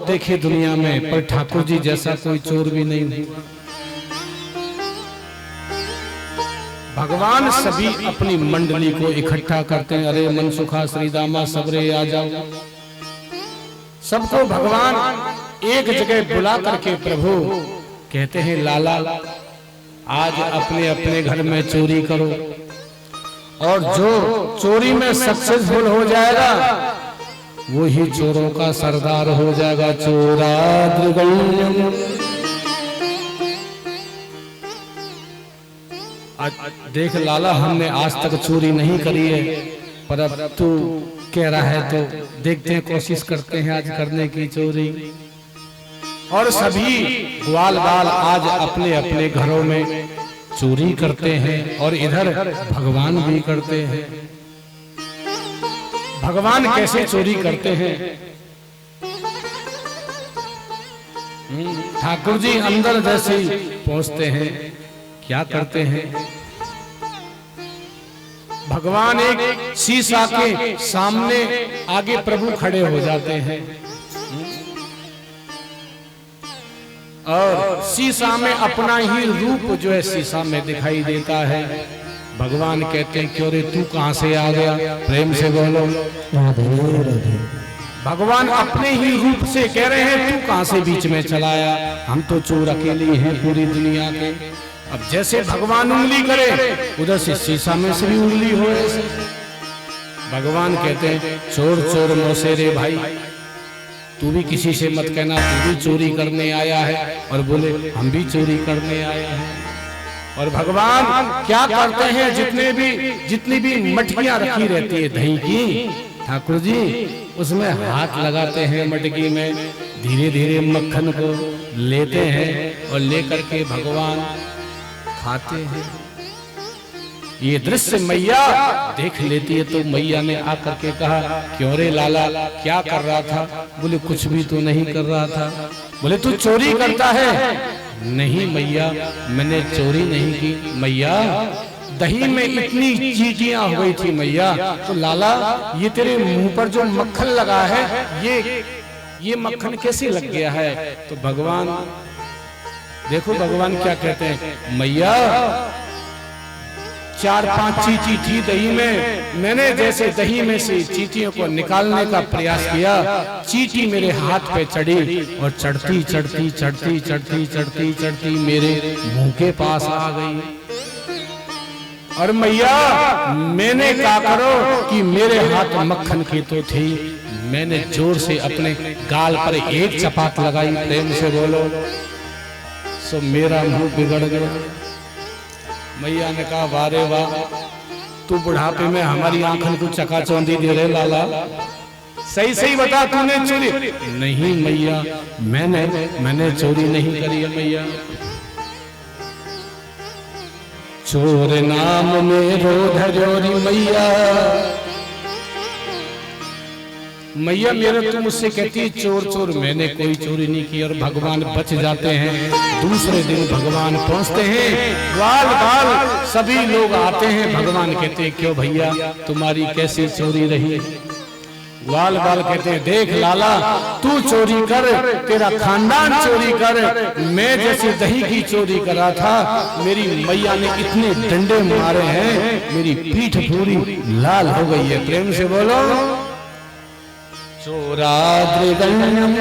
देखे दुनिया में, पर ठाकुर जी जैसा कोई चोर भी नहीं। भगवान सभी अपनी मंडली को इकट्ठा करते हैं। अरे मनसुखा श्रीदामा सबरे आ जाओ। सबको भगवान एक जगह बुला करके प्रभु कहते हैं, लाला आज अपने अपने घर में चोरी करो, और जो चोरी में सक्सेसफुल हो जाएगा वो ही चोरों का सरदार हो जाएगा। चोराद्रिगण्यम। देख लाला, हमने आज तक चोरी नहीं करी है, पर अब तू कह रहा है तो देखते हैं, कोशिश करते हैं आज करने की चोरी। और सभी ग्वाल बाल आज अपने अपने घरों में चोरी करते हैं, और इधर भगवान भी करते हैं। भगवान कैसे चोरी करते हैं? ठाकुर जी अंदर जैसे ही पहुंचते हैं, क्या करते हैं? भगवान एक शीशा के सामने आगे प्रभु खड़े हो जाते हैं, और शीशा में अपना ही रूप जो है शीशा में दिखाई देता है। भगवान कहते हैं, क्यों रे तू कहां से आ गया? प्रेम से बोलो राधे राधे। भगवान अपने ही रूप से कह रहे हैं, तू कहां से बीच में चला आया? हम तो चोर अकेले हैं पूरी दुनिया के। अब जैसे भगवान उंगली करे, उधर से शीशा में से भी उंगली हो ऐसे। भगवान कहते हैं, चोर चोर मौसेरे भाई, तू भी किसी से मत कहना तू भी चोरी करने आया है। और बोले हम भी चोरी करने आया है। और भगवान क्या करते हैं? जितनी भी मटकियां रखी रहती है दही की, ठाकुर जी उसमें हाथ लगाते हैं मटकी में, धीरे धीरे मक्खन को लेते हैं और लेकर के भगवान खाते हैं। ये दृश्य मैया देख लेती है, तो मैया ने आकर के कहा, क्यों रे लाला क्या कर रहा था? बोले कुछ भी तो नहीं कर रहा था। बोले तू चोरी करता है? नहीं मैया, मैंने चोरी नहीं की। मैया दही में इतनी चींटियां हो गई थी मैया, तो लाला ये तेरे मुंह पर जो मक्खन लगा है, ये मक्खन कैसे लग गया है? तो भगवान देखो, भगवान क्या कहते हैं, मैया 4-5 चींटी थी दही में, मैंने जैसे दही में से चींटियों को निकालने का प्रयास किया, चींटी मेरे हाथ पे चढ़ी, और चढ़ती चढ़ती चढ़ती चढ़ती चढ़ती चढ़ती मेरे मुंह के पास आ गई। और मैया मैंने क्या करो कि मेरे हाथ मक्खन की तो थी, मैंने जोर से अपने गाल पर एक चपाट लगाई। प्रेम से बोलो, सो मेरा मुंह बिगड़ गया। मैया ने कहा, वारे वाह, तू बुढ़ापे में हमारी आंखन को चकाचौंधी दे रहे लाला, सही सही बता तूने चोरी? नहीं मैया, मैंने चोरी नहीं करी है मैया। चोर नाम मेरो धरोरी मैया, मैया मेरे तुम मुझसे कहती है चोर चोर, मैंने कोई चोरी नहीं की। और भगवान बच जाते हैं। दूसरे दिन भगवान पहुंचते हैं, ग्वाल बाल सभी लोग आते हैं। भगवान कहते हैं, क्यों भैया तुम्हारी कैसी चोरी रही? ग्वाल बाल कहते हैं, देख लाला तू चोरी कर, तेरा खानदान चोरी कर, मैं जैसे दही की चोरी कर रहा था, मेरी मैया ने इतने डंडे मारे हैं, मेरी पीठ पूरी लाल हो गई है। प्रेम से बोलो, चोराद्रिगण्यम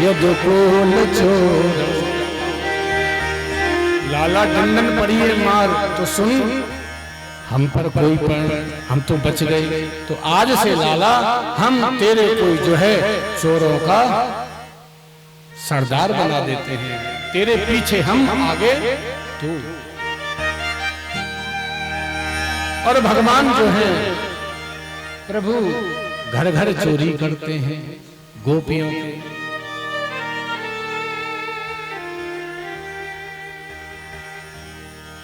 यदुकुल चोर। लाला दंडन पड़ी है मार, तो सुन हम पर कोई हम तो बच गए, तो आज से लाला हम तेरे को जो है चोरों का सरदार बना देते हैं, तेरे पीछे हम आगे तू। और भगवान जो है प्रभु घर घर चोरी करते हैं गोपियों के।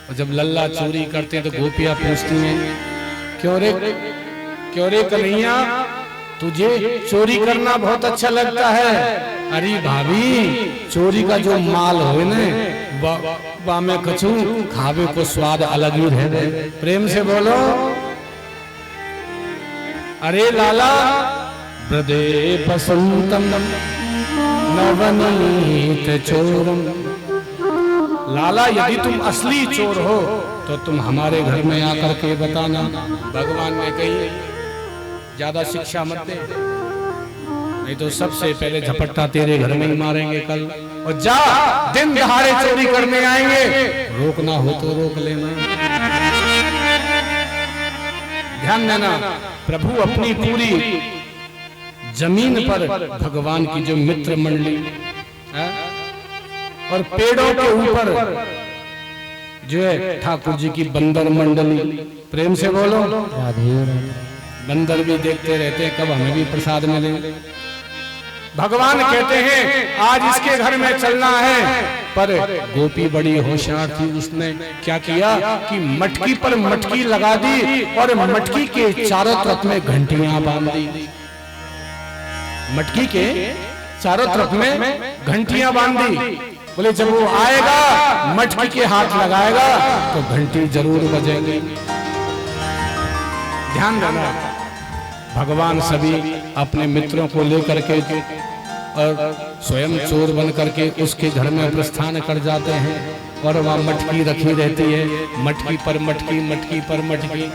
और जब लल्ला चोरी करते हैं तो गोपियां पूछती हैं, क्यों रे कन्हैया तुझे चोरी करना बहुत अच्छा लगता है? अरे भाभी चोरी का जो माल हो ना में कछु खावे को स्वाद अलग ही है। प्रेम से बोलो, अरे लाला प्रदे बसंतम नवनीत चोरम। लाला यदि तुम असली चोर हो तो तुम हमारे घर में आकर के बताना। भगवान ने कही ज्यादा शिक्षा मत दे, नहीं तो सबसे पहले झपट्टा तेरे घर में ही मारेंगे कल। और जा, दिन दहाड़े चोरी करने आएंगे, रोकना हो तो रोक लेना। ध्यान देना, प्रभु अपनी पूरी जमीन पर भगवान की जो मित्र मंडली है और पेड़ों के ऊपर जो है ठाकुर जी की बंदर मंडली। प्रेम से बोलो बंदर भी देखते रहते हैं कब हमें भी प्रसाद मिले। भगवान कहते हैं आज इसके घर में चलना है, पर गोपी बड़ी होशियार थी। उसने क्या किया कि मटकी पर मटकी लगा दी और मटकी के चारों तरफ में घंटियां बांध दी। मटकी के चारों तरफ में घंटियां बांध दी। बोले जब वो आएगा मटकी के हाथ लगाएगा तो घंटी जरूर बजेगी। ध्यान देना, भगवान सभी अपने मित्रों को लेकर के और स्वयं चोर बन करके उसके घर में प्रस्थान कर जाते हैं और वहां मटकी रखी रहती है। मटकी पर मटकी, मटकी पर मटकी।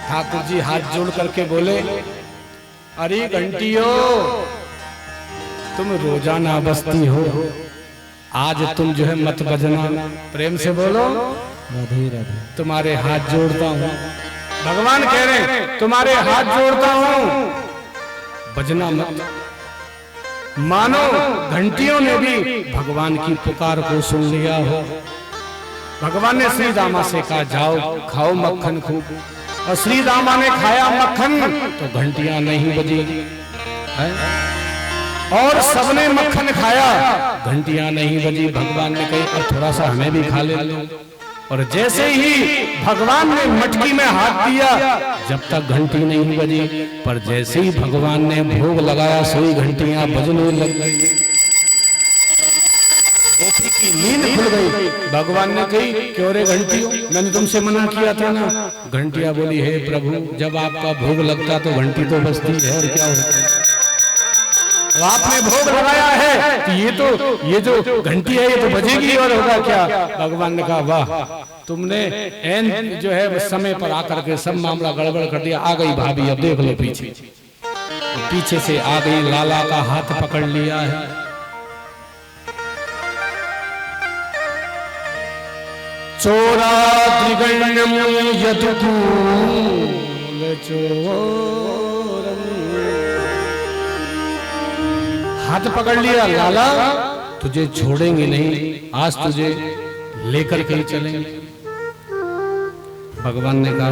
ठाकुर जी हाथ जोड़ करके बोले, अरे घंटियो तुम रोजाना बसती हो, आज तुम जो है मत बजना। प्रेम से बोलो राधे राधे। तुम्हारे हाथ जोड़ता हूँ, भगवान कह रहे हैं तुम्हारे हाथ जोड़ता हूँ, बजना मत। मानो घंटियों ने भी भगवान की पुकार को सुन लिया हो। भगवान ने श्री दामा से कहा जाओ खाओ मक्खन खूब, और श्री दामा ने खाया मक्खन तो घंटियां नहीं बजी है? और सबने मक्खन खाया, घंटियां नहीं बजी। भगवान ने कही अब थोड़ा सा हमें भी खा ले लो। और जैसे ही भगवान ने मटकी में हाथ दिया, जब तक घंटी नहीं बजी, पर जैसे ही भगवान ने भोग लगाया सोई घंटियां बजने लग गई। गोपी की नींद खुल गई। भगवान ने कही क्यों रे घंटियों, मैंने तुमसे मना किया था ना। घंटियां बोली हे प्रभु, जब आपका भोग लगता तो घंटी तो बजती है, और क्या होता है? आपने भोग लगाया है तो ये जो घंटी है ये तो बजेगी, और होगा क्या? भगवान ने कहा वाह, तुमने एन जो है समय पर आकर के सब मामला गड़बड़ कर दिया। आ गई भाभी, अब देख लो पीछे। पीछे से आ गई, लाला का हाथ पकड़ लिया है। चोरा त्रिगण्यम यदुकूल चोरम। हाथ पकड़ लिया, लाला तुझे छोड़ेंगे नहीं, आज तुझे लेकर के ही चलेंगे। भगवान ने कहा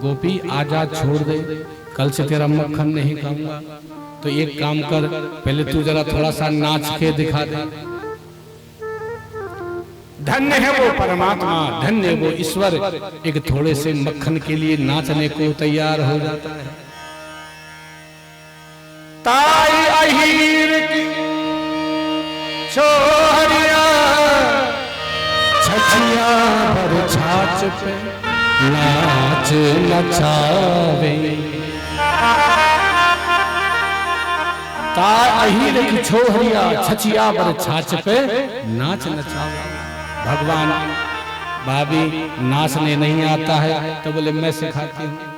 गोपी आजा, छोड़ दे, कल से तेरा मक्खन नहीं खाऊंगा। तो एक काम कर, पहले तू जरा थोड़ा सा नाच के दिखा दे। धन्य है वो परमात्मा, धन्य है वो ईश्वर, एक थोड़े से मक्खन के लिए नाचने को तैयार हो जाता है। ताई अहीर की छोहरिया छछिया पर छाछ पे नाच नचावे। ताई अहीर की छोहरिया छछिया पर छाछ पे नाच नचावे। भगवान भाभी नाचने नहीं आता है तो बोले मैं सिखाती हूँ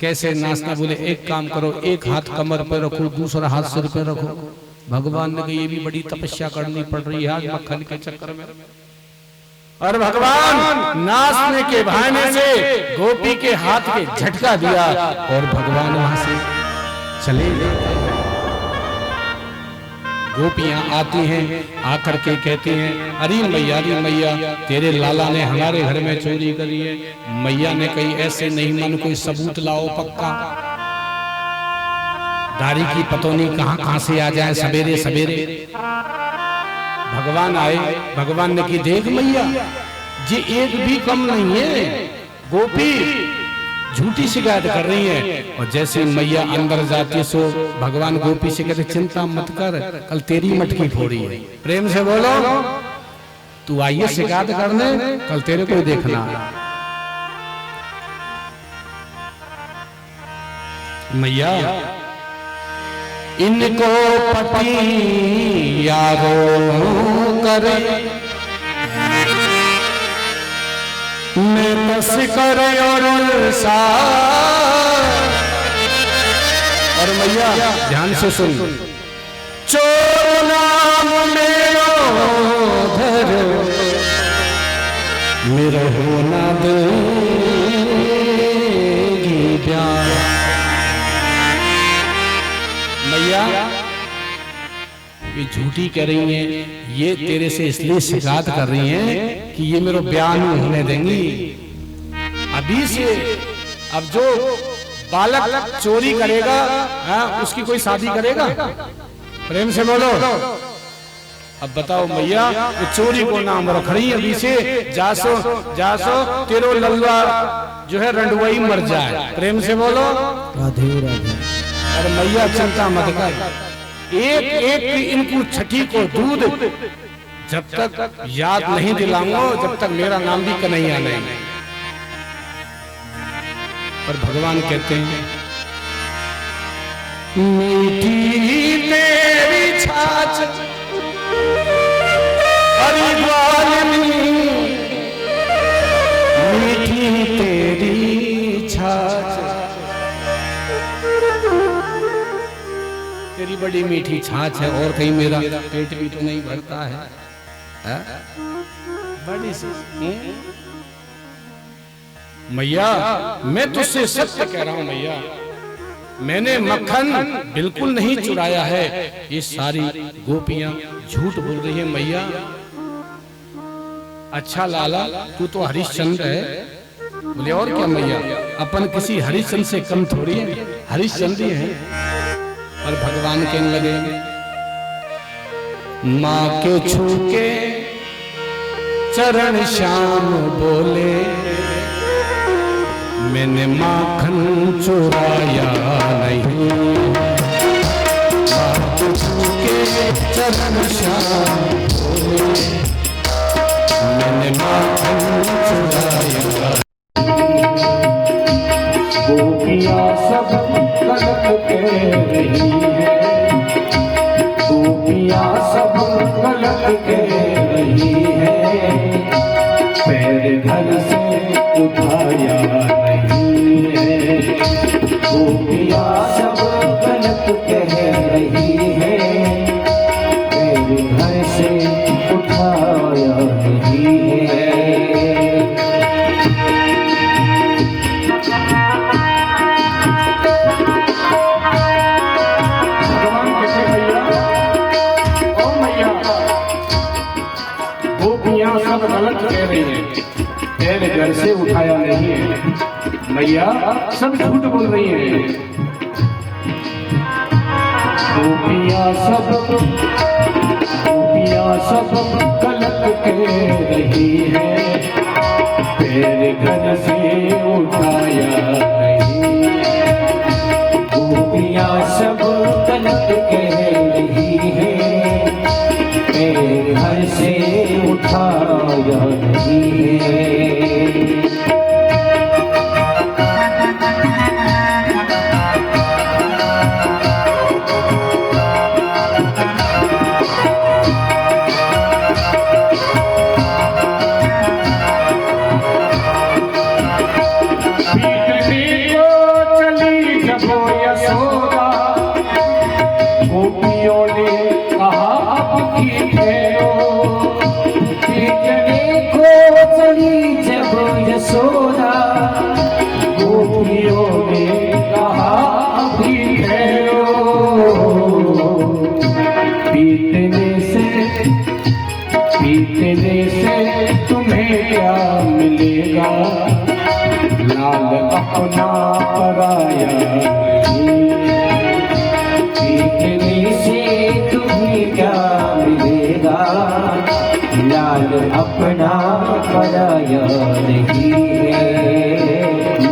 कैसे नाचना। बोले एक काम करो, एक हाथ कमर पर रखो, दूसरा हाथ सिर पे रखो। भगवान ने कहा ये भी बड़ी तपस्या करनी पड़ रही है आज मक्खन के चक्कर में। और भगवान नाचने के बहाने से गोपी के हाथ के झटका दिया और भगवान वहां से चले गए। गोपियां आती हैं, आकर के कहती हैं अरे मैया तेरे लाला ने हमारे घर में चोरी करी है। मैया ने कही ऐसे नहीं, मन कोई सबूत लाओ पक्का। दारी की पतोनी कहां से आ जाए सवेरे सवेरे। भगवान आए, भगवान ने की देख मैया जी एक भी कम नहीं है, गोपी झूठी शिकायत कर रही है। और जैसे मैया अंदर जाती सो भगवान गोपी से कहते चिंता मत कर, कल तेरी मटकी फोड़ी है। प्रेम से बोलो तू आइए शिकायत करने, कल तेरे को देखना। मैया इनको पति यारो करे, मैं बस करे और मैया ध्यान से सुन, चोर नाम मेरो धर मेरा होना देगी प्यार। मैया ये झूठी कह रही हैं, ये तेरे से इसलिए शिकायत कर रही हैं कि ये मेरा ब्याह नहीं होने देंगी। अभी से अब जो बालक चोरी करेगा उसकी कोई शादी करेगा? प्रेम से बोलो। अब बताओ मैया, वो चोरी को नाम रख रही है अभी से, जासो जासो तेरो लल्ला जो है रंडवई मर जाए। प्रेम से बोलो राधे राधे। और मैया चिंता मत कर, एक एक इनको छठी को दूध जब तक याद नहीं दिलाऊंगा जब तक मेरा नाम भी कन्हैया नहीं। पर भगवान कहते हैं मीठी तेरी छाछ हरिद्वार में, मीठी तेरी छाछ, तेरी बड़ी मीठी छाछ है और कहीं मेरा पेट भी तो नहीं भरता है, बड़ी सी। मैया मैं तुझसे सत्य कह रहा हूं मैया, मैंने मक्खन बिल्कुल नहीं चुराया है, ये सारी गोपियां झूठ बोल रही है मैया। अच्छा लाला तू तो हरिश्चंद्र है। बोले और क्या मैया, अपन किसी हरिश्चंद्र से कम थोड़ी है, हरिश्चंद्र ही है। और भगवान कहने लगे माँ के छू के चरण श्याम बोले, मैंने माखन चुराया नहीं, माँ के छू के चरण श्याम बोले, मैंने माखन चुराया। गोपियाँ सब गलत कह रही है, गोपियाँ सब गलत कह रही है, पैर घर से उठाया नहीं है। गोपियाँ सब गलत कह रही है, पैर घर से उठाया नहीं है। सब गलत कह रही है, तेरे घर से उठाया नहीं है। मैया सब झूठ बोल रही है। गोपियाँ सब गलत कह रही है, तेरे घर से उठाया नहीं है। गोपियाँ सब गलत कह रही है, तेरे घर से उठाया नहीं है। गोपियों ने कहा अब की फेरो, चली जब यशोदा, गोपियों ने कहा अभी ठहरो, पीटने से तुम्हें क्या मिलेगा, लाल अपना पराया नहीं। पीटने से तुम्हें क्या मिलेगा, लाल अपना पराया नहीं है।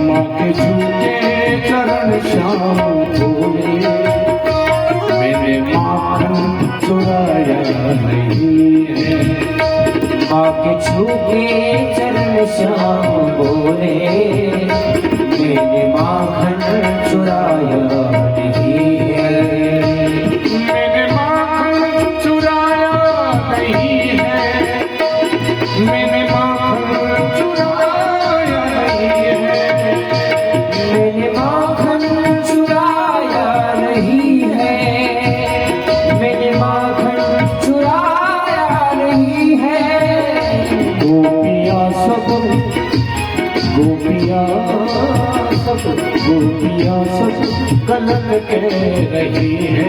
माँ के झूठे चरण श्याम बोले, मैंने माखन चुराया नहीं है। माँ के झूठे चरण श्याम बोले, मैंने माखन चुराया नहीं है, मैंने माखन चुराया नहीं है, मैंने माखन चुराया नहीं है, मैंने माखन चुराया नहीं है, मैंने माखन चुराया नहीं है। गोपियाँ सब गलत कह रही है,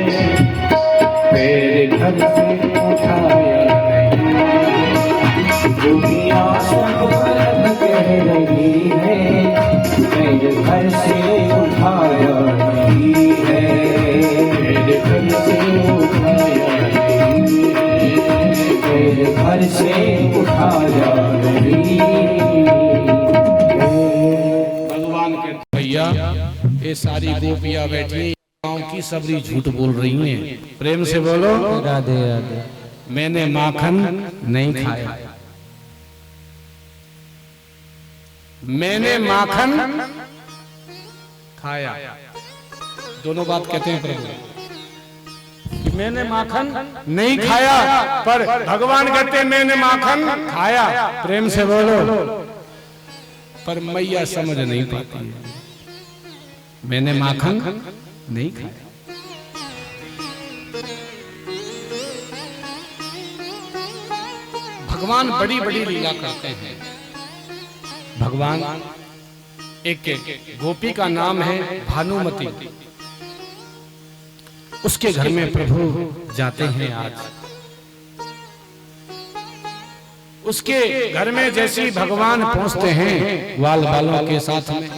मेरे घर से उठाया नहीं। गोपियाँ सब गलत कह रही है, मेरे घर से उठाया नहीं है, मेरे घर से उठाया नहीं है, मेरे घर से उठाया नहीं है। भैया ये सारी गोपियां बैठी गांव की सबरी झूठ बोल रही हैं। प्रेम से बोलो राधे राधे। मैंने माखन नहीं खाया, मैंने माखन खाया। दोनों बात कहते हैं प्रभु कि मैंने माखन नहीं खाया, पर भगवान कहते हैं मैंने माखन खाया। प्रेम से बोलो। पर मैया समझ नहीं पाती है, मैंने माखन नहीं खाया। भगवान बड़ी बड़ी लीला करते हैं। भगवान एक गोपी का नाम है भानुमति, उसके घर में प्रभु जाते हैं आज। उसके घर में जैसे भगवान पहुंचते हैं ग्वाल बालों के साथ में,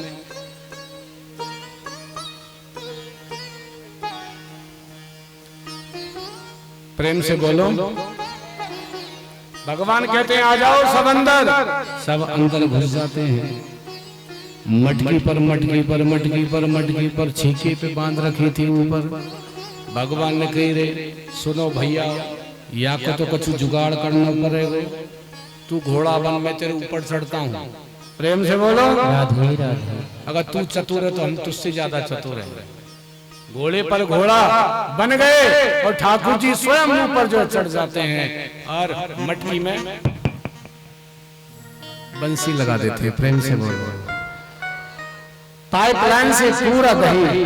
प्रेम से बोलो। भगवान कहते हैं आ जाओ सब अंदर। सब अंदर घुस जाते हैं। मटकी पर मटकी पर मटकी पर मटकी पर छीके पे बांध रखी थी ऊपर। भगवान ने कही रे सुनो भैया, या को तो कुछ जुगाड़ करना पड़ेगा, तू घोड़ा बन, मैं तेरे ऊपर चढ़ता हूँ। प्रेम से बोलो राधे राधे। अगर तू चतुर है तो हम तुझसे ज्यादा चतुर हैं। घोड़े पर घोड़ा बन गए और ठाकुर जी स्वयं ऊपर जो चढ़ जाते हैं और मटकी में बंसी लगा देते हैं। प्रेम से बोलो। पाइपलाइन से पूरा दही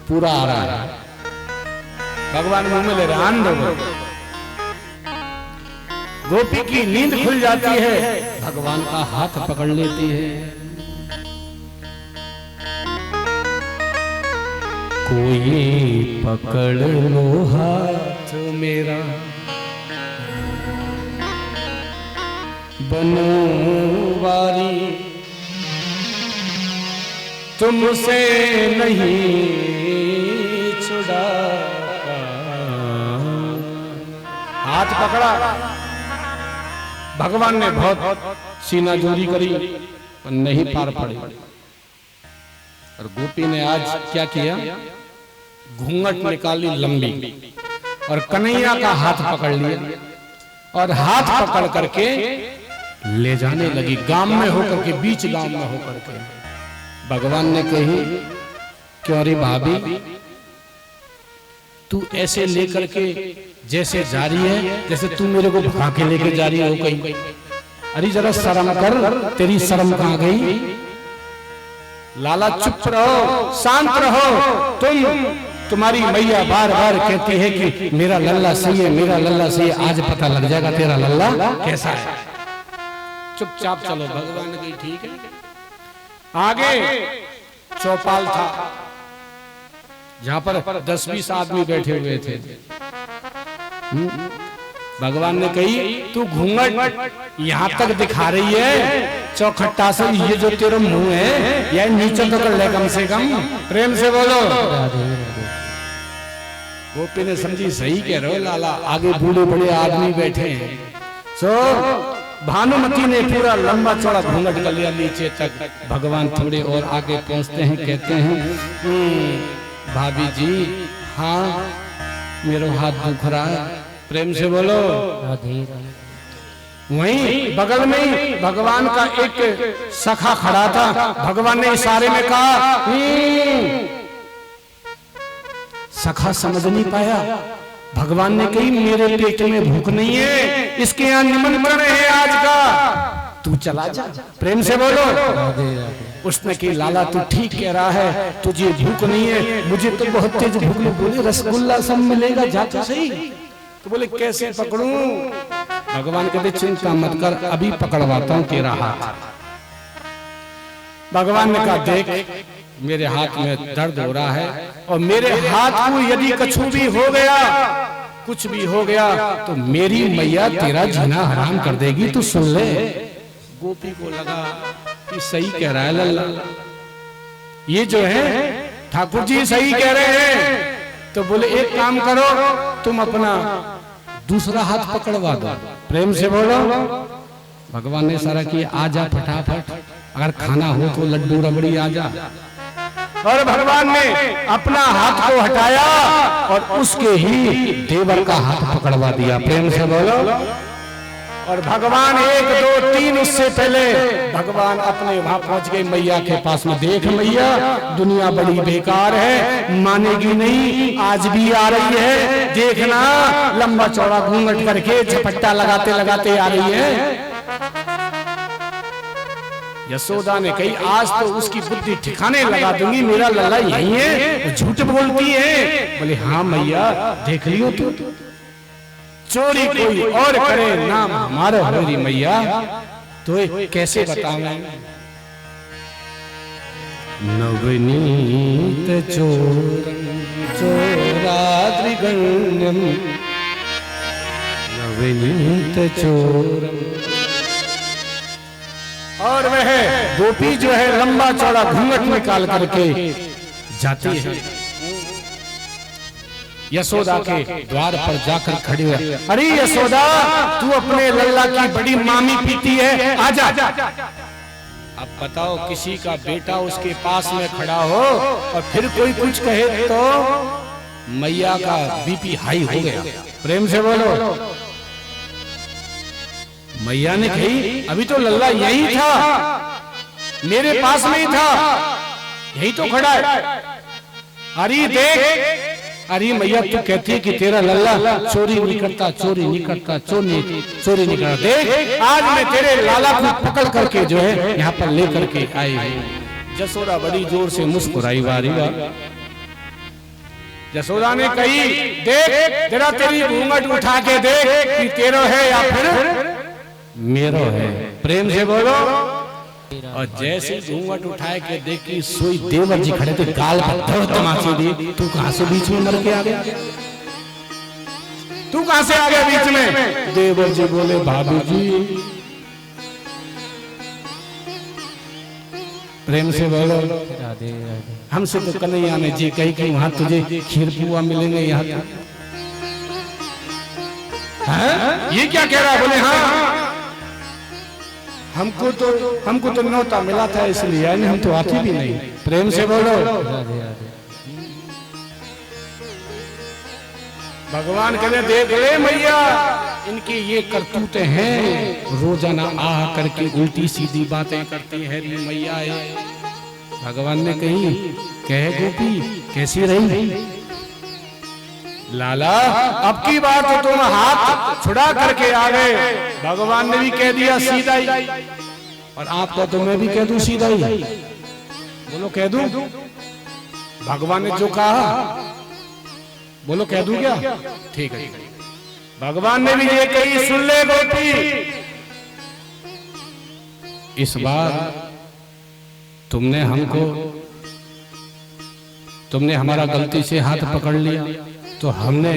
पूरा आ रहा है, भगवान मुंह में ले रहे आनंद। गोपी की नींद खुल जाती है, भगवान का हाथ पकड़ लेती है। कोई पकड़ लो हाथ मेरा, बनवारी तुमसे नहीं छुड़ा। हाथ पकड़ा, भगवान ने बहुत सीना जोरी करी पर नहीं पार पड़ी। और गोपी ने आज क्या किया, घूंघट निकाली लंबी और कन्हैया का हाथ पकड़ लिया और हाथ पकड़ करके ले जाने लगी, गांव में होकर के, बीच गांव में होकर के। भगवान ने कही क्यों रे भाभी, तू ऐसे लेकर के जैसे जा रही है जैसे तू मेरे को भगा के लेके जा रही हो कहीं। अरे जरा शर्म कर, तेरी शर्म कहाँ गई? लाला चुप रहो, शांत रहो। तुम्हारी मैया बार बार कहती है कि मेरा लल्ला सही है, मेरा लल्ला सही है। आज पता लग जाएगा तेरा लल्ला कैसा है। चुपचाप चलो। भगवान की ठीक है। आगे चौपाल था जहां पर 10-20 आदमी बैठे हुए थे। भगवान ने कही तू घूंघट यहां तक दिखा रही है, चौखट्टा से ये जो तेरा मुंह है यह नीचे तो कर ले कम से कम। प्रेम से बोलो। गोपी ने समझी सही कह रहे हो लाला, आगे बूढ़े बड़े आदमी बैठे हैं। सो भानुमति ने पूरा लंबा चौड़ा घूंघट कर लिया नीचे तक। भगवान थोड़े और आगे पहुंचते हैं, कहते हैं भाभी जी हाँ मेरा हाथ दुख रहा है। प्रेम से बोलो। वहीं बगल में ही भगवान का एक सखा खड़ा था। भगवान ने इशारे में कहा, सखा समझ नहीं पाया। भगवान ने कही, मेरे पेट में भूख नहीं है, इसके यहाँ निमंत्रण है आज का, तू चला जा। प्रेम से बोलो। उसने कही, लाला तू ठीक कह रहा है, तुझे भूख नहीं है, मुझे तो बहुत तेज भूख लगी। बोले रसगुल्ला सब मिलेगा, जा तो सही। तो बोले कैसे पकड़ूं? भगवान कहते चिंता मत कर, अभी पकड़वाता हूं तेरा हाथ। भगवान ने कहा, देख मेरे हाथ में दर्द हो रहा है, और मेरे हाथ को यदि कछु भी हो गया, कुछ भी हो गया, तो मेरी मैया तेरा जीना हराम कर देगी, तू सुन ले। गोपी को लगा कि सही कह रहा है लल्ला, ये जो है ठाकुर जी सही कह रहे हैं। तो बोले एक काम करो, तुम अपना दूसरा हाथ पकड़वा दो। प्रेम से बोलो। भगवान ने इशारा किया, आजा फटाफट, अगर खाना हो तो लड्डू रबड़ी आजा। और भगवान ने अपना हाथ को हटाया और उसके ही देवर का हाथ पकड़वा दिया। प्रेम से बोलो। और भगवान 1 2 3 उससे पहले भगवान अपने वहां पहुंच गए मैया के पास में। देख मैया, दुनिया बड़ी बेकार है, मानेगी नहीं, आज भी आ रही है, देखना लंबा चौड़ा घूंघट करके झपट्टा लगाते लगाते आ रही है। यशोदा ने कही, आज तो उसकी बुद्धि ठिकाने लगा दूंगी, मेरा लल्ला यही है, झूठ बोलती है। बोले हाँ मैया, देख लियो तू, चोरी कोई और करे नाम हमारा होरी मैया, तो कैसे बताऊं? नवनीत चोराद्रिगण्यम, नवनीत चोरम। और वह गोपी जो है लंबा चौड़ा घूंघट निकाल करके जाती है। यशोदा के द्वार पर जाकर खड़ी है। अरे यशोदा, तू अपने लल्ला की बड़ी मामी पीती है, आजा। अब बताओ, किसी का बेटा उसके पास में खड़ा हो और फिर कोई कुछ कहे तो मैया का बीपी हाई हो गया। प्रेम से बोलो। मैया ने कही, अभी तो लल्ला यही था, मेरे पास में ही था, यही तो खड़ा है। अरे देख, अरे मैया तू कहती है कि तेरा लल्ला चोरी नहीं करता, चोरी नहीं करता, चोरी नहीं करता। देख, आज मैं तेरे लाला को पकड़ करके जो है यहाँ पर लेकर के आई हूँ। यशोदा बड़ी जोर से मुस्कुराई। वारी वाह। यशोदा ने कही, देख जरा तेरी घूंघट उठा के देख कि तेरा है या फिर मेरो है। प्रेम से बोलो। और जैसे घूंघट उठाए के देखी, सोई देवर जी खड़े थे, गाल पर धड़ तमाचे दिए। तू कहां से बीच में मर के आ गया? तू कहां से आ गया बीच में? देवर जी बोले, भाभी जी। प्रेम से बोलो। हमसे तो कन्हैया ने जी कही कि वहां तुझे खीर पुआ मिलेंगे, यहाँ ये क्या कह रहा? बोले हाँ, हमको तो न्योता मिला था, इसलिए यानी हम तो आती भी नहीं। प्रेम से बोलो। भगवान कहते, देख ले मैया, इनकी ये करतूतें हैं, रोजाना आ करके उल्टी सीधी बातें करती है मैया। भगवान ने कही, कह गोपी कैसी रही? लाला, अब की बात तो तुम हाथ छुड़ा करके आ गए। भगवान ने भी कह दिया सीधा ही, और आपका तो मैं भी कह दूं सीधा ही। बोलो कह दूं? भगवान ने जो कहा, बोलो कह दूं क्या? ठीक है। भगवान ने भी ये कही, सुन ले गोपी, इस बार तुमने हमारा गलती से हाथ पकड़ लिया, तो हमने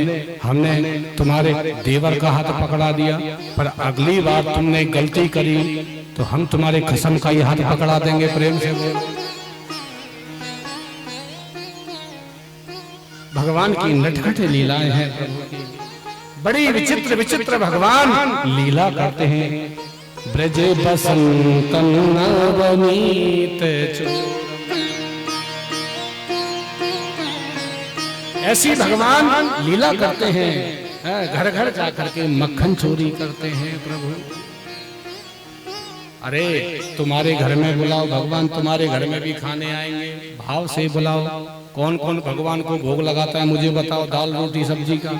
तुम्हारे देवर का हाथ पकड़ा दिया, पर अगली बार तुमने गलती करी तो हम तुम्हारे कसम का ही हाथ पकड़ा देंगे। प्रेम से भगवान की नटखट लीलाएं हैं, बड़ी विचित्र विचित्र भगवान लीला करते हैं। ब्रज बसंत नवनीत ऐसी भगवान लीला करते हैं। घर घर जाकर के मक्खन चोरी करते हैं प्रभु। अरे तुम्हारे घर में बुलाओ, भगवान तुम्हारे घर में भी खाने आएंगे, भाव से बुलाओ। कौन कौन भगवान को भोग लगाता है मुझे बताओ, दाल रोटी सब्जी का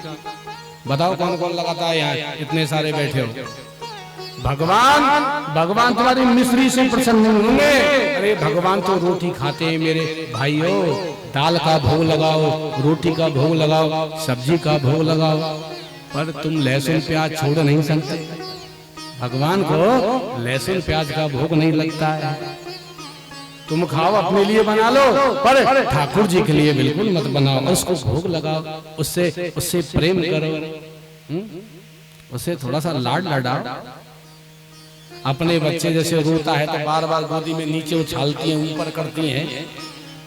बताओ कौन कौन लगाता है? यहाँ इतने सारे बैठे हो, भगवान तुम्हारी मिश्री से प्रसन्न होंगे। अरे भगवान तो रोटी खाते हैं मेरे भाइयों, दाल का भोग लगाओ, रोटी का भोग लगाओ, सब्जी का भोग लगाओ, पर तुम लहसुन प्याज छोड़ नहीं सकते। भगवान को लहसुन प्याज का भोग नहीं लगता है। तुम खाओ अपने लिए बना लो, पर ठाकुर जी के लिए बिल्कुल मत बनाओ, उसको भोग लगाओ, उससे प्रेम करो, उससे थोड़ा सा लाड लड़ाओ। अपने बच्चे जैसे रोता है तो बार बार गोदी में नीचे उछालती हैं, ऊपर करती हैं,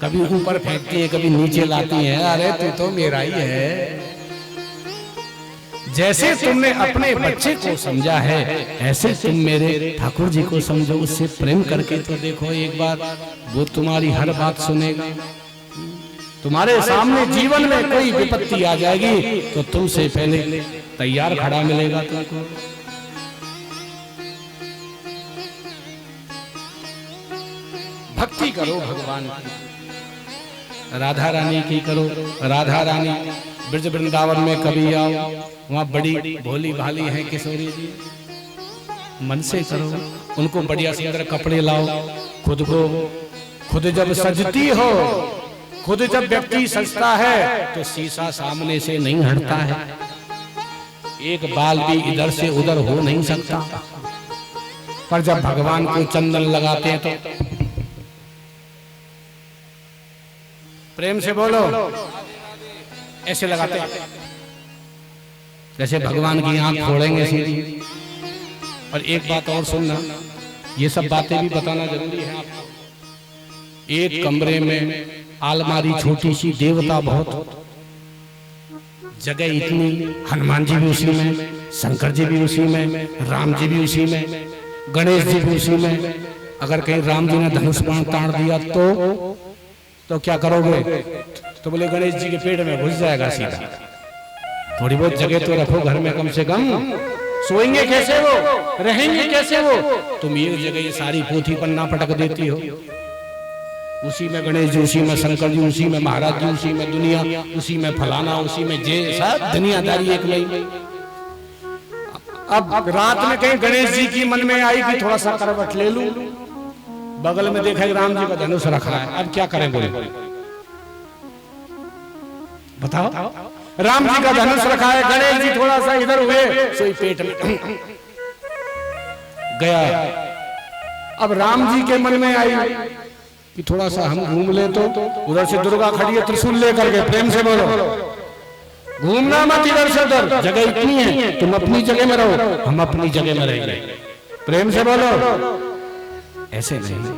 कभी ऊपर फेंकती हैं, कभी नीचे लाती हैं। अरे तू तो मेरा ही है। जैसे तुमने अपने बच्चे को समझा है, ऐसे तुम मेरे ठाकुर जी को समझो, उससे प्रेम करके तो देखो एक बार, वो तुम्हारी हर बात सुनेगा। तुम्हारे सामने जीवन में कोई विपत्ति आ जाएगी तो तुमसे पहले तैयार खड़ा मिलेगा तुमको। भक्ति करो भगवान की, राधा रानी की करो। राधा रानी ब्रज वृंदावन में कभी आओ, वहाँ बड़ी भोली भाली है किशोरी जी, मन से करो। उनको बढ़िया सुंदर कपड़े लाओ, खुद जब सजती हो, खुद जब व्यक्ति सजता है तो शीशा सामने से नहीं हटता है, एक बाल भी इधर से उधर हो नहीं सकता। पर जब भगवान को चंदन लगाते हैं तो प्रेम से बोलो, ऐसे लगाते जैसे भगवान की आंख फोड़ेंगे सीधी। और एक बात और सुनना, ये सब बातें भी बताना जरूरी है आपको। एक कमरे में अलमारी छोटी सी, देवता बहुत, जगह इतनी, हनुमान जी भी उसी में, शंकर जी भी उसी में, राम जी भी उसी में, गणेश जी भी उसी में। अगर कहीं राम जी ने धनुष बाण ताड़ दिया तो क्या करोगे? तो बोले गणेश जी के पेट में घुस जाएगा सीधा। थोड़ी बहुत जगह तो रखो घर में कम से कम। सोएंगे कैसे वो, रहेंगे कैसे वो? तुम एक जगह ये सारी पोथी पन्ना पटक देती हो, उसी में गणेश जी, उसी में शंकर जी, उसी में महाराज जी, उसी में दुनिया, उसी में फलाना, उसी में जे, सब दुनियादारी एक नहीं। अब रात में कहीं गणेश जी की मन में आई कि थोड़ा सा करवट ले लूं, बगल में देखा राम जी का धनुष रखा है, अब क्या करें बोले? बताओ, राम जी का धनुष रखा है, गणेश जी थोड़ा सा इधर हुए, सोई पेट में गया। अब राम जी के मन में आई कि थोड़ा सा हम घूम ले, तो उधर से दुर्गा खड़ी है त्रिशूल लेकर के। प्रेम से बोलो, घूमना मत इधर से उधर, जगह इतनी है, तुम अपनी जगह में रहो, हम अपनी जगह में रहेंगे। प्रेम से बोलो, ऐसे नहीं।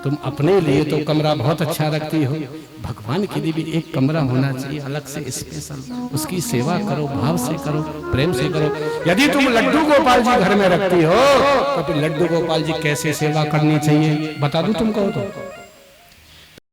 तुम अपने लिए तो कमरा बहुत अच्छा रखती हो, भगवान के लिए भी एक कमरा होना चाहिए अलग से स्पेशल। उसकी सेवा करो, भाव से करो, प्रेम से करो। यदि तुम लड्डू गोपाल जी घर में रखती हो तो फिर लड्डू गोपाल जी कैसे सेवा करनी चाहिए बता दूं तुमको? तो